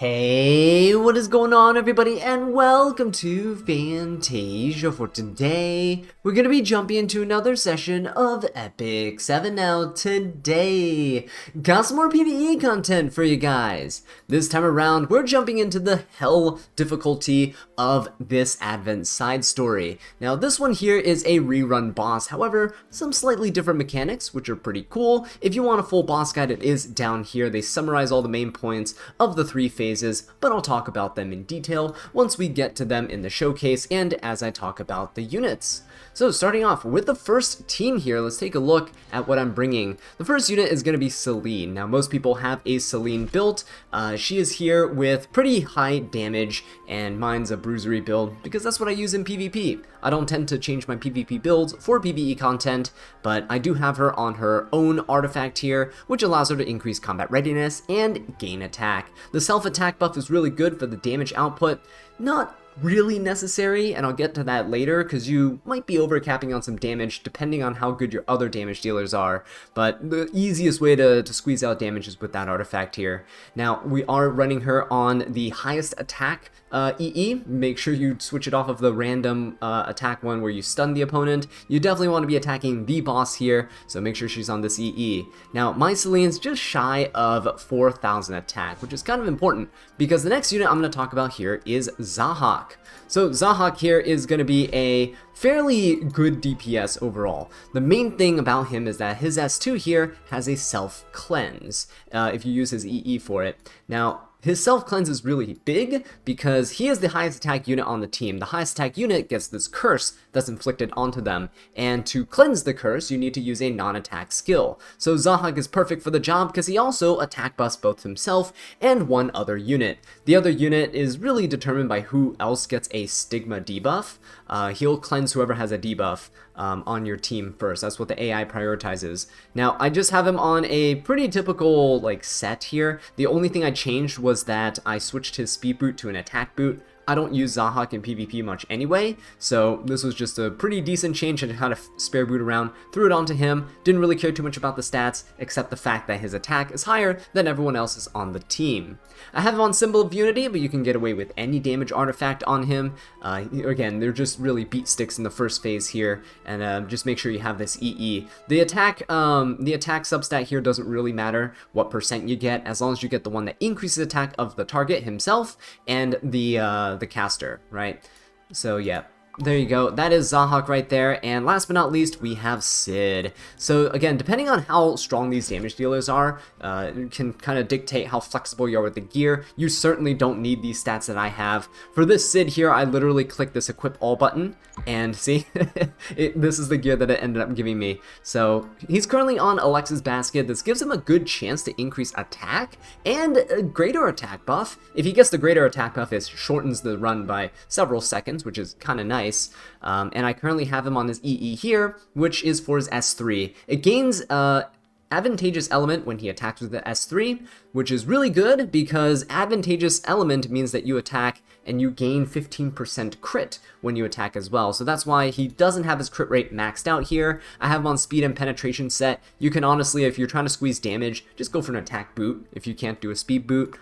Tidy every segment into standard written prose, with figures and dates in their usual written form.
Hey, what is going on everybody, and welcome to Fantasia. For today, we're going to be jumping into another session of Epic 7. Now today, got some more PvE content for you guys. This time around, we're jumping into the Hell difficulty of this Advent side story. Now this one here is a rerun boss, however, some slightly different mechanics, which are pretty cool. If you want a full boss guide, it is down here. They summarize all the main points of the 3 phases, but I'll talk about them in detail once we get to them in the showcase and as I talk about the units. So starting off with the first team here, let's take a look at what I'm bringing. The first unit is going to be Celine. Now most people have a Celine built. She is here with pretty high damage, and mine's a bruisery build because that's what I use in PvP. I don't tend to change my PvP builds for PvE content, but I do have her on her own artifact here, which allows her to increase combat readiness and gain attack. The self-attack buff is really good for the damage output. Not really necessary, and I'll get to that later because you might be overcapping on some damage depending on how good your other damage dealers are, but the easiest way to squeeze out damage is with that artifact here. Now we are running her on the highest attack EE. Make sure you switch it off of the random attack one where you stun the opponent. You definitely want to be attacking the boss here, so make sure she's on this EE. Now my Celine's just shy of 4,000 attack, which is kind of important because the next unit I'm going to talk about here is Zahak. So Zahak here is going to be a fairly good DPS overall. The main thing about him is that his S2 here has a self-cleanse if you use his EE for it. Now his self-cleanse is really big because he is the highest attack unit on the team. The highest attack unit gets this curse that's inflicted onto them, and to cleanse the curse you need to use a non-attack skill. So Zahak is perfect for the job because he also attack buffs both himself and one other unit. The other unit is really determined by who else gets a stigma debuff. He'll cleanse whoever has a debuff on your team first. That's what the AI prioritizes. Now I just have him on a pretty typical set here. The only thing I changed was that I switched his speed boot to an attack boot. I don't use Zahak in PvP much anyway, so this was just a pretty decent change. I had a spare boot around, threw it onto him, didn't really care too much about the stats, except the fact that his attack is higher than everyone else's on the team. I have him on Symbol of Unity, but you can get away with any damage artifact on him. Again, they're just really beat sticks in the first phase here, and just make sure you have this EE. The attack substat here doesn't really matter what percent you get, as long as you get the one that increases attack of the target himself and the caster, right? So yeah, there you go. That is Zahak right there. And last but not least, we have Sid. So again, depending on how strong these damage dealers are, it can kind of dictate how flexible you are with the gear. You certainly don't need these stats that I have. For this Sid here, I literally click this equip all button, and see, this is the gear that it ended up giving me. So he's currently on Alexa's basket. This gives him a good chance to increase attack and a greater attack buff. If he gets the greater attack buff, it shortens the run by several seconds, which is kind of nice. And I currently have him on his EE here, which is for his S3. It gains advantageous element when he attacks with the S3, which is really good because advantageous element means that you attack and you gain 15% crit when you attack as well. So that's why he doesn't have his crit rate maxed out here. I have him on speed and penetration set. You can honestly, if you're trying to squeeze damage, just go for an attack boot if you can't do a speed boot.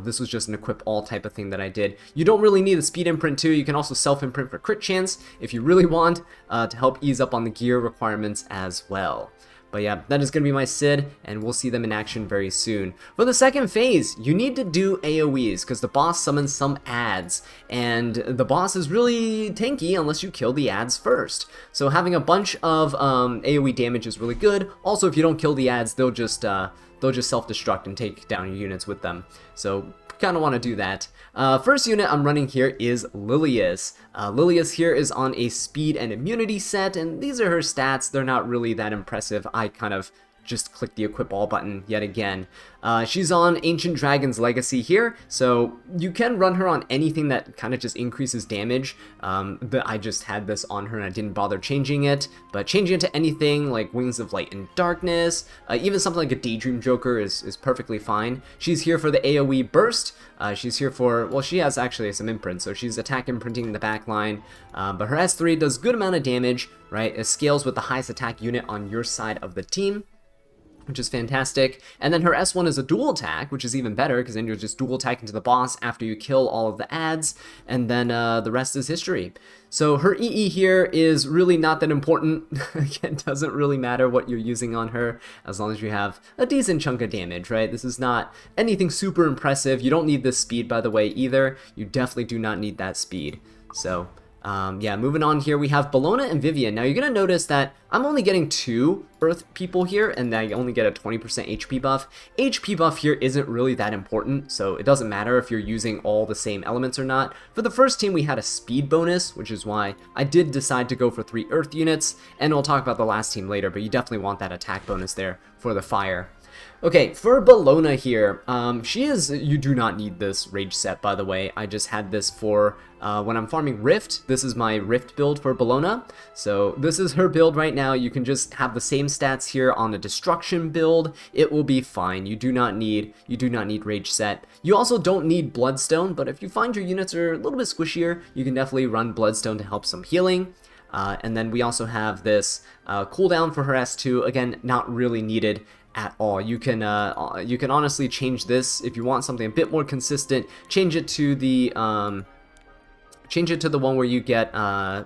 This was just an equip all type of thing that I did. You don't really need a speed imprint too. You can also self imprint for crit chance if you really want to help ease up on the gear requirements as well. But yeah, that is going to be my Sid, and we'll see them in action very soon. For the second phase, you need to do AoEs, because the boss summons some ads, and the boss is really tanky unless you kill the ads first. So having a bunch of AoE damage is really good. Also, if you don't kill the ads, they'll just self-destruct and take down your units with them. So kind of want to do that. First unit I'm running here is Lilius. Lilius here is on a speed and immunity set, and these are her stats. They're not really that impressive. I kind of just click the equip all button yet again. She's on Ancient Dragon's Legacy here, so you can run her on anything that kind of just increases damage. I just had this on her and I didn't bother changing it, but changing it to anything like Wings of Light and Darkness, even something like a Daydream Joker is perfectly fine. She's here for the AoE burst. She's here for, well, she has actually some imprint, so she's attack imprinting in the back line, but her S3 does good amount of damage, right? It scales with the highest attack unit on your side of the team. which is fantastic. And then her S1 is a dual attack, which is even better, because then you're just dual attacking to the boss after you kill all of the ads, and then the rest is history. So her EE here is really not that important. Again, doesn't really matter what you're using on her, as long as you have a decent chunk of damage, right? This is not anything super impressive. You don't need this speed, by the way, either. You definitely do not need that speed. So yeah, moving on here, we have Bellona and Vivian. Now, you're going to notice that I'm only getting 2 Earth people here, and I only get a 20% HP buff. HP buff here isn't really that important, so it doesn't matter if you're using all the same elements or not. For the first team, we had a speed bonus, which is why I did decide to go for 3 Earth units, and we'll talk about the last team later, but you definitely want that attack bonus there for the fire. Okay, for Bellona here, you do not need this rage set, by the way. I just had this for when I'm farming Rift. This is my Rift build for Bellona. So this is her build right now. You can just have the same stats here on a destruction build. It will be fine. You do not need rage set. You also don't need bloodstone, but if you find your units are a little bit squishier, you can definitely run bloodstone to help some healing. And then we also have this cooldown for her S2. Again, not really needed at all. You can honestly change this if you want something a bit more consistent. Change it to the one where you get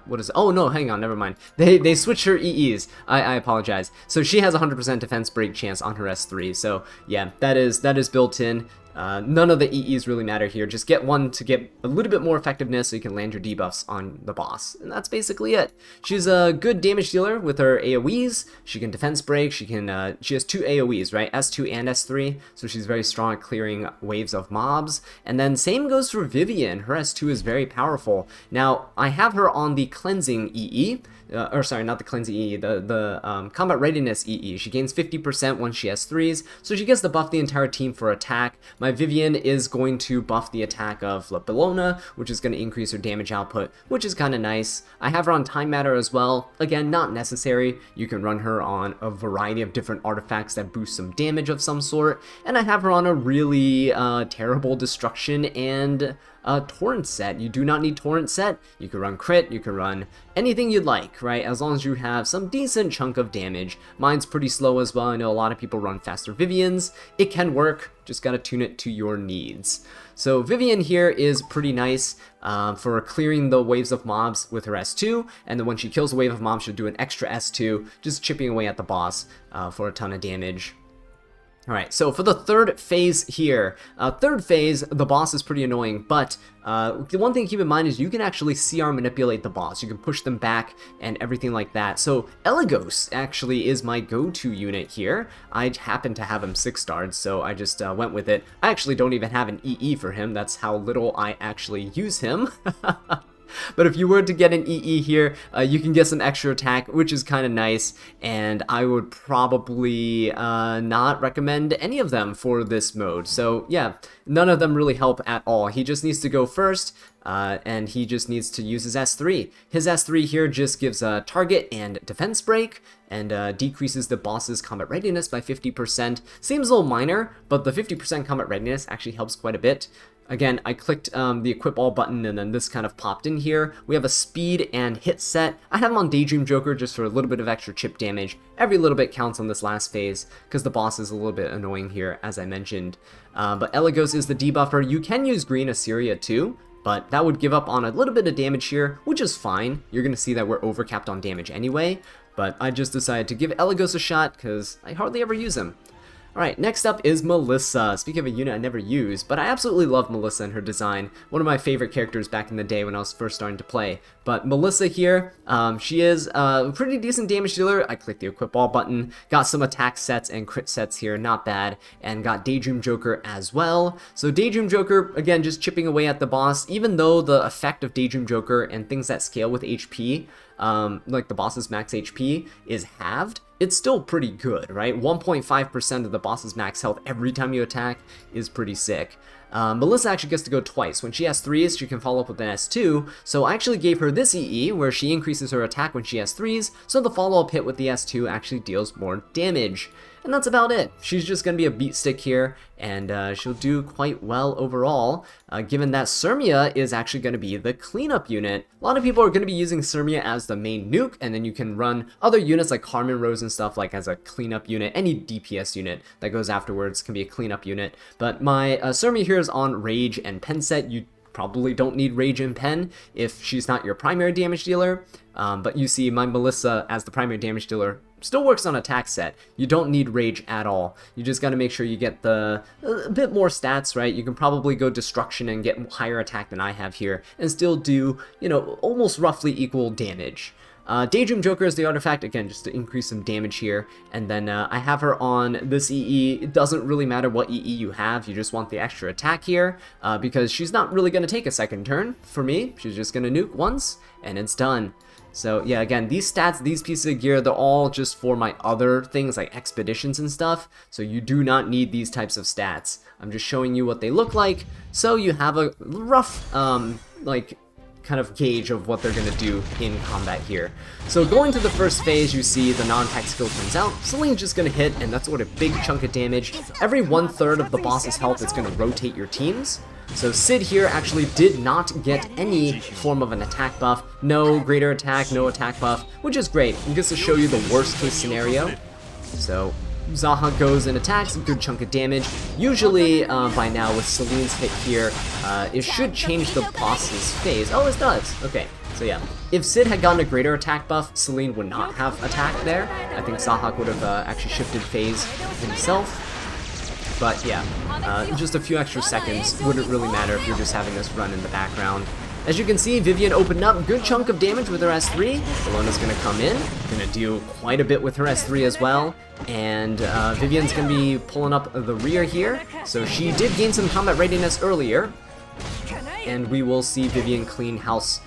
what is it? Oh no, hang on, never mind. They switched her EEs. I apologize. So she has 100% defense break chance on her S3. So yeah, that is built in. None of the EEs really matter here. Just get one to get a little bit more effectiveness so you can land your debuffs on the boss. And that's basically it. She's a good damage dealer with her AoEs. She can defense break. She has 2 AoEs, right? S2 and S3. So she's very strong at clearing waves of mobs. And then same goes for Vivian. Her S2 is very powerful. Now, I have her on the cleansing EE. Or sorry, not the cleansing EE, the combat readiness EE. She gains 50% once she has 3s, so she gets to buff the entire team for attack. My Vivian is going to buff the attack of La Bellona, which is going to increase her damage output, which is kind of nice. I have her on Time Matter as well. Again, not necessary. You can run her on a variety of different artifacts that boost some damage of some sort, and I have her on a really terrible destruction and torrent set. You do not need torrent set. You can run crit, you can run anything you'd like, right? As long as you have some decent chunk of damage. Mine's pretty slow as well. I know a lot of people run faster Vivians. It can work, just gotta tune it to your needs. So Vivian here is pretty nice for clearing the waves of mobs with her S2, and then when she kills a wave of mobs, she'll do an extra S2, just chipping away at the boss for a ton of damage. Alright, so for the third phase here, third phase, the boss is pretty annoying, but the one thing to keep in mind is you can actually CR manipulate the boss. You can push them back and everything like that. So Elagos actually is my go-to unit here. I happen to have him 6-starred, so I just went with it. I actually don't even have an EE for him. That's how little I actually use him. But if you were to get an EE here, you can get some extra attack, which is kind of nice, and I would probably not recommend any of them for this mode. So yeah, none of them really help at all. He just needs to go first, and he just needs to use his S3. His S3 here just gives a target and defense break, and decreases the boss's combat readiness by 50%. Seems a little minor, but the 50% combat readiness actually helps quite a bit. Again, I clicked the equip all button and then this kind of popped in here. We have a speed and hit set. I have him on Daydream Joker just for a little bit of extra chip damage. Every little bit counts on this last phase because the boss is a little bit annoying here, as I mentioned. But Elagos is the debuffer. You can use Green Assyria too, but that would give up on a little bit of damage here, which is fine. You're going to see that we're overcapped on damage anyway, but I just decided to give Elagos a shot because I hardly ever use him. Alright, next up is Melissa. Speaking of a unit I never use, but I absolutely love Melissa and her design. One of my favorite characters back in the day when I was first starting to play. But Melissa here, she is a pretty decent damage dealer. I clicked the equip all button, got some attack sets and crit sets here, not bad, and got Daydream Joker as well. So Daydream Joker, again, just chipping away at the boss, even though the effect of Daydream Joker and things that scale with HP, like the boss's max HP, is halved, it's still pretty good, right? 1.5% of the boss's max health every time you attack is pretty sick. Melissa actually gets to go twice. When she has 3s, she can follow up with an S2, so I actually gave her this EE, where she increases her attack when she has 3s, so the follow-up hit with the S2 actually deals more damage. and that's about it. She's just going to be a beat stick here, and she'll do quite well overall, given that Sirmia is actually going to be the cleanup unit. A lot of people are going to be using Sirmia as the main nuke, and then you can run other units like Carmen Rose and stuff like as a cleanup unit. Any DPS unit that goes afterwards can be a cleanup unit, but my Sirmia here is on Rage and Pen set. You probably don't need Rage and Pen if she's not your primary damage dealer, but you see my Melissa as the primary damage dealer still works on attack set. You don't need Rage at all. You just got to make sure you get a bit more stats, right? You can probably go Destruction and get higher attack than I have here and still do, you know, almost roughly equal damage. Daydream Joker is the artifact, again, just to increase some damage here. And then I have her on this EE. It doesn't really matter what EE you have, you just want the extra attack here, because she's not really going to take a second turn for me. She's just going to nuke once, and it's done. So yeah, again, these stats, these pieces of gear, they're all just for my other things like expeditions and stuff, so you do not need these types of stats. I'm just showing you what they look like, so you have a rough, like, kind of gauge of what they're going to do in combat here. So going to the first phase, you see the non-attack skill comes out. Celine's just going to hit, and that's what a big chunk of damage. Every 1/3 of the boss's health is going to rotate your teams. So Sid here actually did not get any form of an attack buff. No greater attack, no attack buff, which is great. It gets to show you the worst case scenario. So Zaha goes and attacks, a good chunk of damage. Usually, by now, with Celine's hit here, it should change the boss's phase. Oh, it does. Okay, so yeah. If Sid had gotten a greater attack buff, Celine would not have attacked there. I think Zahak would have actually shifted phase himself. But yeah, just a few extra seconds wouldn't really matter if you're just having this run in the background. As you can see, Vivian opened up a good chunk of damage with her S3. Bellona's going to come in, going to do quite a bit with her S3 as well. And Vivian's going to be pulling up the rear here. So she did gain some combat readiness earlier. And we will see Vivian clean house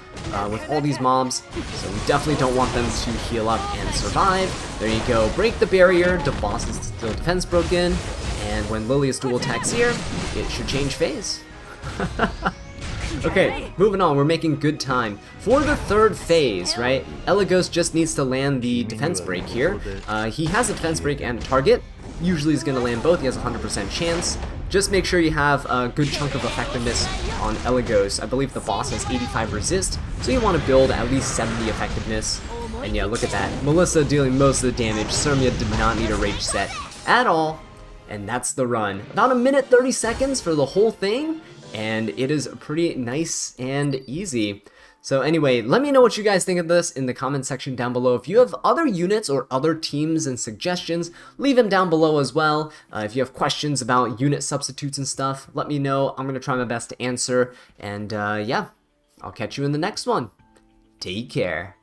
with all these mobs. So we definitely don't want them to heal up and survive. There you go. Break the barrier. The boss is still defense broken. And when Lilia's dual attacks here, it should change phase. Okay, moving on, we're making good time. For the third phase, right, Elagos just needs to land the defense break here. He has a defense break and a target. Usually he's going to land both, he has a 100% chance. Just make sure you have a good chunk of effectiveness on Elagos. I believe the boss has 85 resist, so you want to build at least 70 effectiveness. And yeah, look at that. Melissa dealing most of the damage. Sirmia did not need a rage set at all. And that's the run. About 1 minute 30 seconds for the whole thing. And it is pretty nice and easy. So anyway, let me know what you guys think of this in the comment section down below. If you have other units or other teams and suggestions, leave them down below as well. If you have questions about unit substitutes and stuff, let me know. I'm going to try my best to answer. And yeah, I'll catch you in the next one. Take care.